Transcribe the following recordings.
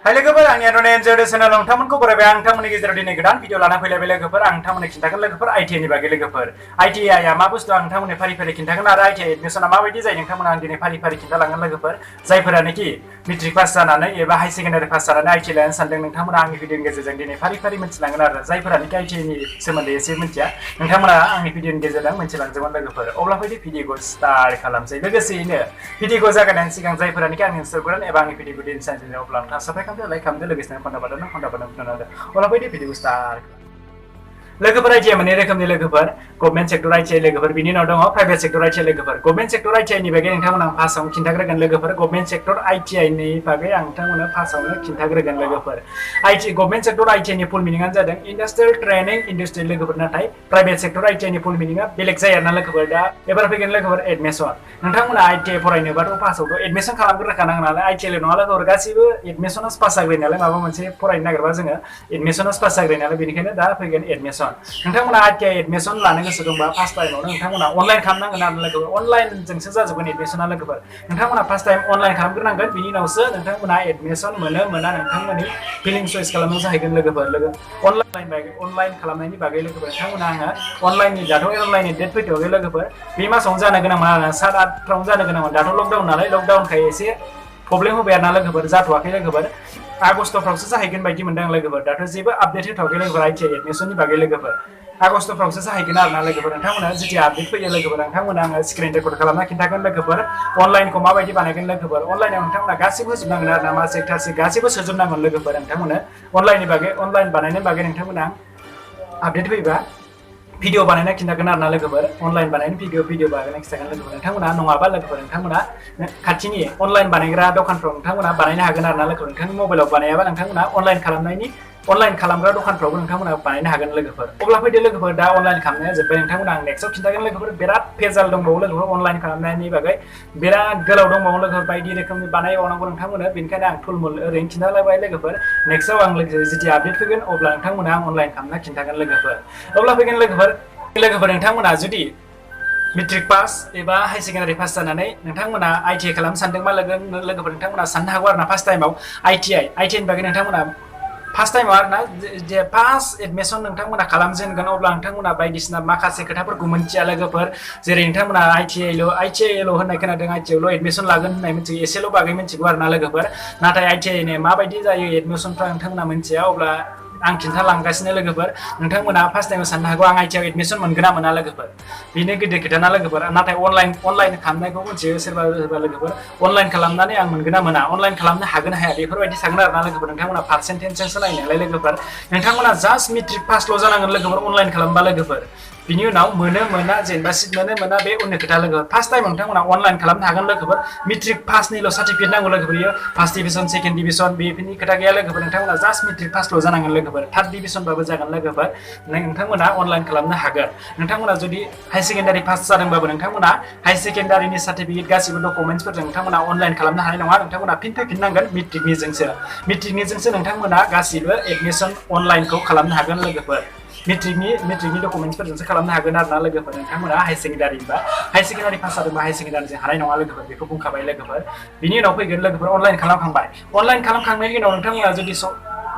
हाय लोगोफोर आंनि आर'नाइ एन्जय चेनेल नोंथांमोनखौ बरायबाय आं नोंथांमोननि गेजेराव दिनै गोदान भिडिअ लाना फैलायबाय लोगोफोर आं नोंथांमोननो खिन्थागोन लोगोफोर आईटीआई नि बागै लोगोफोर आईटीआई आ मा बुस्थु आं नोंथांमोननो फारि फारि खिन्थागोन आरो आईटीआई एडमिशना माबायदि जायो नोंथांमोननो आं दिनै फारि फारि खिन्थालांगोन लोगोफोर जायफोरानोखि मेट्रिक पास जानानै एबा हाई सेकेन्डारि पास जानानै आईटीआई लानो सानदों नोंथांमोना आंनि भिडिअनि गेजेरजों दिनै फारि फारि मिथिलांगोन आरो जायफोरानोखि आईटीआई नि सोमोन्दै एसे मिथिया नोंथांमोना आंनि भिडिअनि गेजेरजों मिथिलांजोबगोन लोगोफोर अब्ला फैदो भिडिअखौ स्टार्ट खालामसै लोगोसेयैनो भिडिअखौ जागायनायनि सिगां जायफोरानोखि आंनि इन्स्टाग्राम एबा आंनि भिडिअखौ दिनै सानसेनि अब्ला नोंथाङा साबस्क्राइब खालामदो लाइक खालामदो लोगोसेनो खन्था बादों अब्ला फैदो भिडिअखौ स्टार्ट लोगोफोर आईटीआई मोननै रोखोमनि लोगोफोर गभर्नमेन्ट सेक्टर आईटीआई लोगोफोर बिनि उनाव दङ प्राइभेट सेक्टर आईटीआई लोगोफोर गभर्नमेन्ट सेक्टर आईटीआई नि बागै नोंथांमोना आं फार्स्टआवनो खिन्थाग्रोगोन लोगोफोर गभर्नमेन्ट सेक्टर आईटीआई नि बागै आं नोंथांमोननो फार्स्टआवनो खिन्थाग्रोगोन लोगोफोर गभर्नमेन्ट सेक्टर आईटीआई नि फुल मिनिंआनो जादों इन्डास्ट्रियेल ट्रेनिं इन्डास्ट्रि लोगोफोर नाथाय प्राइभेट सेक्टर आईटीआई नि फुल मिनिंआ बेलेग जायो आरोना लोगोफोर दा एबार फैगोन लोगोफोर एडमिशन नोंथांमोना आईटीआई फरायनोबाथ' फार्स्टआवथ' एडमिशन खालामग्रोखानांगोन नालाय आईटीआई नङा लोगोफोर गासिबो एडमिशनासो पास जाग्रोयो नालाय माबा मोनसे फरायनो नागिरबा जोङो एडमिशनासो पास जाग्रोयो नालाय बेनिखायनो दा फैगोन एडमिशन नोंथांमोना आईटीआई एडमिशन लानो गोसो दंबा फार्स्ट टाइमावनो नोंथांमोना अनलाइन खालामनांगोन आरो लोगोफोर अनलाइनजोंसो जाजोबगोन एडमिशना लोगोफोर नोंथांमोना फार्स्ट टाइम अनलाइन खालामग्रोनांगोन बिनि उनावसो नोंथांमोना एडमिशन मोनो मोना नोंथांमोननि फिलिं चइस खालामनो जाहैगोन लोगोफोर अनलाइन खालामनायनि बागै लोगोफोर नोंथांमोना आङो अनलाइननि दाथ' अनलाइननि डेट फैथ'वाखै लोगोफोर बे मासावनो जानो गोनांमोन आरो 7-8फ्रावनो जानो गोनांमोन दाथ' लकडाउन नालाय लकडाउनखाय एसे प्रब्लेम होबाय आरोना लोगोफोर जाथ'वाखै लोगोफोर आगस्टफ्रावसो जाहैगोन बायदि मोनदों आं लोगोफोर दाथ' जेबो आपडेट होथ'वाखै लोगोफोर आईटीआई एडमिशननि बागै लोगोफोर आगस्टफ्रावसो जाहैगोन आरोना लोगोफोर नोंथांमोना जेथिया आपडेट फैयो लोगोफोर नोंथांमोना आङो स्क्रिन रेकर्ड खालामना खिन्थागोन लोगोफोर अनलाइनखौ माबायदि बानायगोन लोगोफोर अनलाइनाव नोंथांमोना गासिबो होजोबनांगोन आरोना मा सेक्टारसि गासिबो सोजोबनांगोन लोगोफोर नोंथांमोना अनलाइननि बागै अनलाइन बानायनायनि बागै नोंथांमोना आपडेट फैबा भिडिअ बानायना खिन्थागोन आरोना लोगोफोर अनलाइन बानायनाय भिडिअ बानायना खिन्थागोन लोगोफोर नोंथांमोना नङाबा लोगोफोर नोंथांमोना खाथिनि अनलाइन बानायग्रा दखानफ्राव नोंथांमोना बानायनो हागोन आरोना लोगोफोर नोंथांनि मबाइलाव बानायाबा नोंथांमोना अनलाइन खालामग्रा दखानफ्रावबो नोंथांमोना बानायनो हागोन लोगोफोर अब्ला फैदो लोगोफोर दा अनलाइन खालामनाया जोब्बाय नोंथांमोना आं नेक्स्टआव खिन्थागोन लोगोफोर बिराद भेजाल दंबावो लोगोफोर अनलाइन खालामनायनि बागै बिराद गोलाव दंबावो लोगोफोर बायदि रोखोमनि बानायबावनांगौ नोंथांमोना बेनिखायनो आं थुलमुल ओरैनो खिन्थालायबाय लोगोफोर नेक्स्टआव आं जेथिया आपडेट फैगोन अब्ला नोंथांमोना आं अनलाइन खालामना खिन्थागोन लोगोफोर अब्ला फैगोन लोगोफोर नोंथांमोना जुदि मेट्रिक पास एबा हाई सेकेन्डारि पास जानानै नोंथांमोना आईटीआई खालामनो सानदोंबा लोगोफोर नोंथांमोना साननो हागौ आरोना फार्स्ट टाइमाव आईटीआई बागै नोंथांमोना फार्स्ट टाइमाव आरोना जे फार्स्ट एडमिशन नोंथांमोना खालामजेनगोन अब्ला नोंथांमोना बायदिसिना माखासे खोथाफोरखौ मिथिया लोगोफोर जेरै नोंथांमोना आईटीआईल' होननाय खोनादों आईटीआईल' एडमिशन लागोन होननाय मिथिगौ एसेल' बागै मिथिगौ आरोना लोगोफोर नाथाय आईटीआईनि माबायदि जायो एडमिशनफ्रा नोंथांमोना मिथिया अब्ला आं खिन्थालांगासिनो लोगोफोर नोंथांमोना फार्स्ट टाइमाव साननो हागौ आं आईटीआई एडमिशन मोनगोन ना मोना लोगोफोर बेनो गिदिर खोथा ना लोगोफोर नाथाय अनलाइन खालामनायखौ मिथियो सोरबा लोगोफोर अनलाइन खालामनानै आं मोनगोन ना मोना अनलाइन खालामनो हागोन हाया बेफोरबायदि सानगोन आरोना लोगोफोर नोंथांमोना पार्सेन्टेजजोंसो नायनायलाय लोगोफोर नोंथांमोना जास्ट मेट्रिक पासल' जानांगोन लोगोफोर अनलाइन खालामबा लोगोफोर बिनि उनाव मोनो मोना जेनेबा सिट मोनो मोना बे उननि खोथा लोगोफोर फार्स्ट टाइम नोंथांमोना अनलाइन खालामनो हागोन लोगोफोर मेट्रिक पासनिल' सार्टिफिकेट नांगौ लोगोफोर बियो फार्स्ट डिभिजन सेकेन्ड डिभिजन बेफोरनि खोथा गैया लोगोफोर नोंथांमोना जास्ट मेट्रिक पासल' जानांगोन लोगोफोर थार्ड डिभिजनबाबो जागोन लोगोफोर नोंथांमोना अनलाइन खालामनो हागोन नोंथांमोना जुदि हाई सेकेन्डारि पास जादोंबाबो नोंथांमोना हाई सेकेन्डारिनि सार्टिफिकेट गासिबो डकुमेन्ट्सफोरजों नोंथांमोना अनलाइन खालामनो हानाय नङा नोंथांमोना फिन फैफिननांगोन मेट्रिकनिजोंसो नोंथांमोना गासिबो एडमिशन अनलाइनखौ खालामनो हागोन लोगोफोर मेट्रिकनि डकुमेन्ट्सफोरजोंसो खालामनो हागोन आरोना लोगोफोर नोंथांमोना हाई सेकेन्डारि पास जादोंबा हाई सेकेन्डारिजों हानाय नङा लोगोफोर बेखौ बुंखाबाय लोगोफोर बिनि उनाव फैगोन लोगोफोर अनलाइन खालामखांनायनि उनाव नोंथांमोना जुदि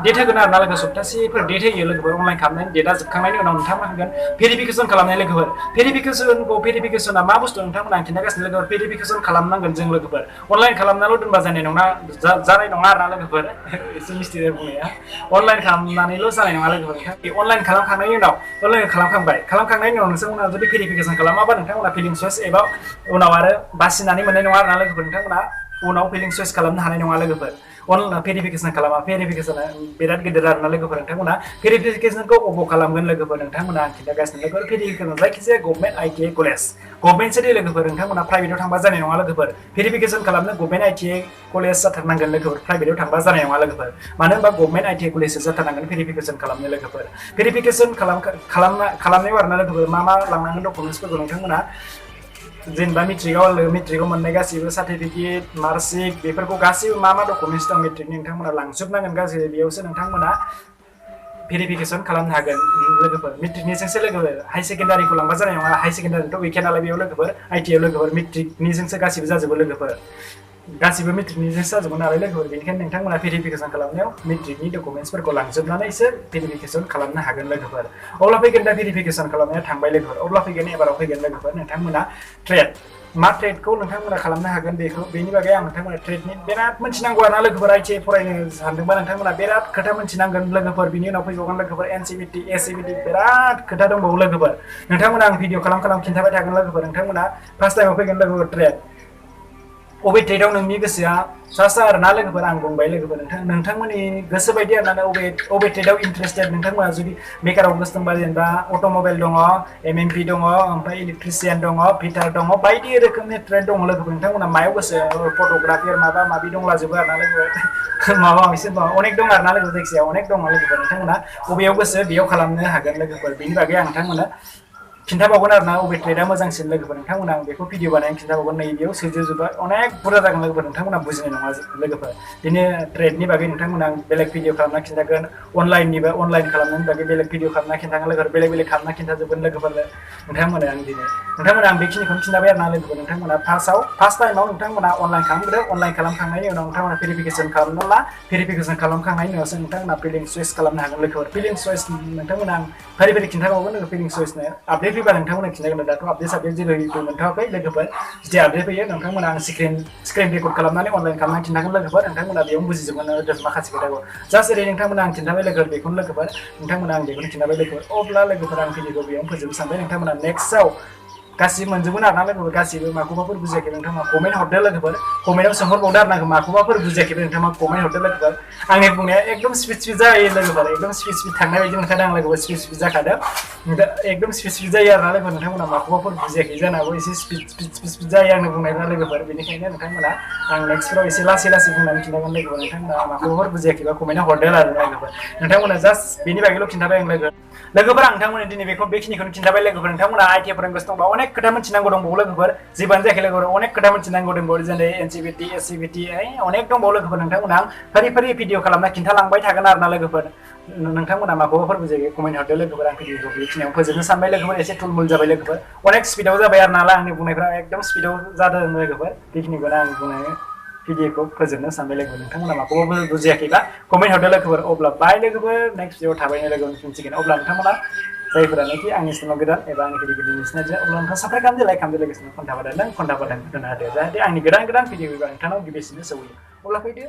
डेट होगोन आरोना लोगो सप्तासेफोर डेट होयो लोगोफोर अनलाइन खालामनायनि डेटआ जोबखांनायनि उनाव नोंथांमोना होगोन भेरिफिकेसन खालामनाय लोगोफोर भेरिफिकेसना मा बुस्थु नोंथांमोना आं खिन्थागासिनो लोगोफोर भेरिफिकेसन खालामनांगोन जों लोगोफोर अनलाइन खालामनाल' दोनबा जानाय नङा आरोना लोगोफोर एसे मिस्टेक बुंनाया अनलाइन खालामनानैल' जानाय नङा लोगोफोर नोंथां अनलाइन खालामखांनायनि उनाव खालामखांनायनि उनाव नोंथांमोना जुदि भेरिफिकेसन खालामाबा नोंथांमोना फिलिं चइस एबा उनाव आरो बासिनानै मोननाय नङा आरोना लोगोफोर नोंथांमोना उनाव फिलिं चइस खालामनो हानाय नङा लोगोफोर भेरिफिकेसन खालामा भेरिफिकेसना बिराद गिदिर आरोना लोगोफोर नोंथांमोना भेरिफिकेसनखौ अबाव खालामगोन लोगोफोर नोंथांमोना आं खिन्थागासिनो लोगोफोर भेरिफिकेसन जायखिजाया गभर्नमेन्ट आईटीआई कलेज गभर्नमेन्टसो दे लोगोफोर नोंथांमोना प्राइभेटआव थांबा जानाय नङा लोगोफोर भेरिफिकेसन खालामनो गभर्नमेन्ट आईटीआई कलेज जाथारनांगोन लोगोफोर प्राइभेटआव थांबा जानाय नङा लोगोफोर मानो होनबा गभर्नमेन्ट आईटीआई कलेजसो जाथारनांगोन भेरिफिकेसन खालामनो लोगोफोर भेरिफिकेसन खालामनायाव आरोना लोगोफोर मा लांनांगोन डकुमेन्ट्सफोरखौ नोंथांमोना जेनेबा मेट्रिकआव मोननाय गासिबो सार्टिफिकेट मार्कशीट बेफोरखौ गासिबो मा डकुमेन्ट्स दं मेट्रिकनि नोंथांमोना लांजोबनांगोन गासिबो बेयावसो नोंथांमोना भेरिफिकेसन खालामनो हागोन लोगोफोर मेट्रिकनिजोंसो लोगोफोर हाई सेकेन्डारिखौ लांबा जानाय नङा हाई सेकेन्डारिथ' गैखाया नालाय बेयाव लोगोफोर आईटीआईआव लोगोफोर मेट्रिकनिजोंसो गासिबो जाजोबो लोगोफोर गासिबो मेट्रिकनिजोंसो जाजोबगोन नालाय लोगोफोर बेनिखायनो नोंथांमोना भेरिफिकेसन खालामनायाव मेट्रिकनि डकुमेन्टसफोरखौ लांजोबनानैसो भेरिफिकेसन खालामनो हागोन लोगोफोर अब्ला फैगोन दा भेरिफिकेसन खालामनाया थांबाय लोगोफोर अब्ला फैगोन एबाराव फैगोन लोगोफोर नोंथांमोना ट्रेड मा ट्रेडखौ नोंथांमोना खालामनो हागोन बेनि बागै आं नोंथांमोना ट्रेडनि बिराद मोनथिनांगौ आरोना लोगोफोर आइटिआइ फरायनो सानदोंबा नोंथांमोना बिराद खोथा मोनथिनांगोन लोगोफोर बिनि उनाव फैबावगोन लोगोफोर एनसिभिटि एसिभिटि बिराद खोथा दंबावो लोगोफोर नोंथांमोना आं भिडिअ खालाम खिन्थाबाय थागोन लोगोफोर नोंथांमोना फार्स्ट टाइमाव फैगोन लोगोफोर ट्रेड अबे ट्रेडआव नोंनि गोसोआ सा आरोना लोगोफोर आं बुंबाय लोगोफोर नोंथांमोननि गोसो बायदि आरोना अबे ट्रेडआव इन्टारेस्टेड नोंथांमोना जुदि बेकाराव गोसो दंबा जेनेबा अट'मबाइल दङ एमएमपि दङ ओमफ्राय इलेक्ट्रिसियान दङ फिटार दङ बायदि रोखोमनि ट्रेड दङ लोगोफोर नोंथांमोना मायाव गोसो फट'ग्राफियार माबा माबि दंलाजोबो आरोना लोगोफोर माबा माबि अनेक दं आरोना लोगोफोर जायखिजाया अनेक दङ लोगोफोर नोंथांमोना बबेयाव गोसो बेयाव खालामनो हागोन लोगोफोर बेनि बागै आं नोंथांमोना खिन्थाबावगोन आरोना अबे ट्रेडआ मोजांसिन लोगोफोर नोंथांमोना आं बेखौ भिडिअ बानायनानै खिन्थाबावगोन नैबेयाव सोजोबबाय अनेक बुरजा जागोन लोगोफोर नोंथांमोना बुजिनाय नङा लोगोफोर बिदिनो ट्रेडनि बागै नोंथांमोना आं बेलेग भिडिअ खालामना खिन्थागोन अनलाइन खालामनायनि बागै बेलेग भिडिअ खालामना खिन्थागोन लोगोफोर बेलेग खालामना खिन्थाजोबगोन लोगोफोर नोंथांमोना आं बेखिनिखौनो खिन्थाबाय आरोना लोगोफोर नोंथांमोना फार्स्ट टाइमाव नोंथांमोना अनलाइन खालामग्रो अनलाइन खालामखांनायनि उनाव नोंथांमोना भेरिफिकेसन खालामना ला भेरिफिकेसन खालामखांनायनि उनावसो नोंथांमोना फिलिं चइस खालामनो हागोन लोगोफोर फिलिं चइस नोंथांमोना आं फारि खिन्थाबावगोन लोगो फिलिं चइसनो आपडेट फैबा नोंथांमोना खिन्थागोन दाथ' आपडेट जेबो मोनथ'वाखै लोगोफोर जुदि आपडेट फैयो नोंथांमोना आं स्क्रिन रेकर्ड खालामनानै अनलाइन खालामनानै खिन्थागोन लोगोफोर नोंथांमोना बेयावनो बुजिजोबगोन माखासे खोथाखौ जास्ट ओरै नोंथांमोना आं खिन्थाबाय लोगोफोर बेखौनो लोगोफोर नोंथांमोना आं बेखौनो खिन्थाबाय लोगोफोर अब्ला लोगोफोर आं भिडिअखौ बेयावनो फोजोबनो सानबाय नोंथांमोना नेक्स्टआव गासिबो मोनजोबगोन आरोना लोगोफोर गासिबो माखौबाफोर बुजियाखै नोंथांमोना कमेन्ट हरदो लोगोफोर कमेन्टआव सोंहरबावदो आरोना माखौबाफोर बुजियाखै नोंथांमोना कमेन्ट हरदो लोगोफोर आंनि बुंनाया एकदम स्पिड जायो लोगोफोर एकदम स्पिड थांनाय बायदि मोनखादों आं लोगोफोर स्पिड जाखादों एकदम स्पिड जायो आरोना लोगोफोर नोंथांमोना माखौबाफोर बुजियाखै जानो हागौ एसे स्पिड जायो आंनि बुंनायफ्रा लोगोफोर बेनिखायनो नोंथांमोना आं नेक्स्टफोराव एसे लासै बुंनानै खिन्थागोन लोगोफोर नोंथांमोना माखौबाफोर बुजियाखैबा कमेन्टआव हरदो आरो लोगोफोर नोंथांमोना जास्ट बेनि बागैल' खिन्थाबाय आं लोगोफोर आं नोंथांमोननो दिनै बेखिनिखौनो खिन्थाबाय लोगोफोर नोंथांमोना आइटिआइ फोरोंगासिनो दंबा अनेक खोथा मोनथिनांगौ दंबावो लोगोफोर जेबानो जायाखै लोगोफोर अनेक खोथा मोनथिनांगौ दंबावो जेरै एनसिभिटि एसिभिटि अनेक दंबावो लोगोफोर नोंथांमोना आं फारि भिडिअ खालामना खिन्थालांबाय थागोन आरोना लोगोफोर नोंथांमोना माखौबाफोर बुजियाखै कमेन्ट हरदो लोगोफोर आं भिडिअखौ बेखिनियाव फोजोबनो सानबाय लोगोफोर एसे थुलमुल जाबाय लोगोफोर अनेक स्पिडाव जाबाय आरो नालाय आंनि बुंनायफ्रा एकदम स्पिडाव जादों लोगोफोर बेखिनिखौनो आं बुंनाय भिडिअखौ फोजोबनो सानबाय लोगोफोर नोंथांमोना माखौबाफोर बुजियाखैबा कमेन्ट हरदो लोगोफोर अब्ला बाय लोगोफोर नेक्स्ट भिडिअ थाबैनो लोगो मोनफिनसिगोन अब्ला नोंथांमोना जायफोरानोखि आंनि चेनेलाव गोदान एबा आंनि भिडिअखौ दिन्थिनाय अब्ला नोंथाङा साबस्क्राइब खालामदो लाइक खालामदो लोगोसेनो घन्टा बादान होना होदो जाहाथे आंनि गोदान भिडिअ फैबा नोंथांनाव गिबिसिनो सौहैयो अब्ला फैदो